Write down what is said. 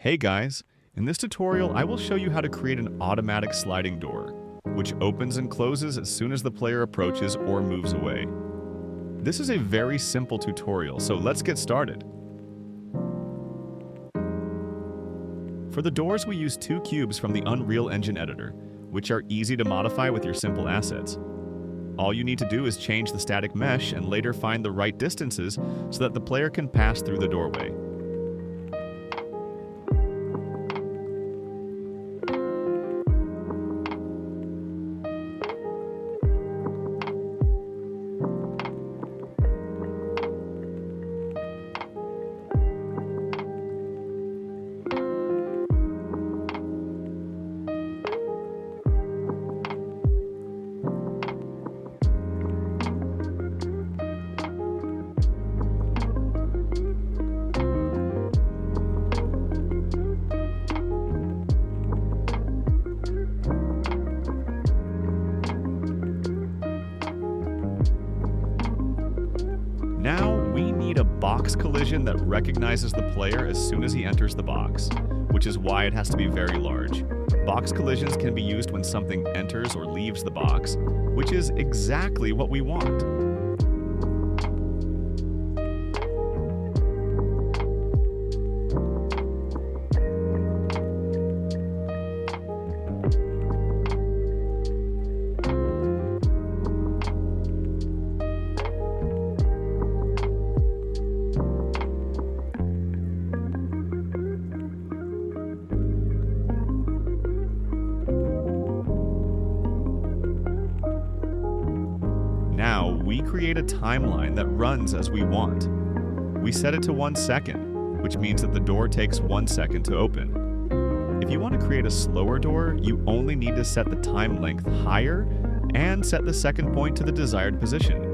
Hey guys, in this tutorial I will show you how to create an automatic sliding door, which opens and closes as soon as the player approaches or moves away. This is a very simple tutorial, so let's get started. For the doors we use two cubes from the Unreal Engine editor, which are easy to modify with your simple assets. All you need to do is change the static mesh and later find the right distances so that the player can pass through the doorway. Now, we need a box collision that recognizes the player as soon as he enters the box, which is why it has to be very large. Box collisions can be used when something enters or leaves the box, which is exactly what we want. Now, we create a timeline that runs as we want. We set it to 1 second, which means that the door takes 1 second to open. If you want to create a slower door, you only need to set the time length higher and set the second point to the desired position.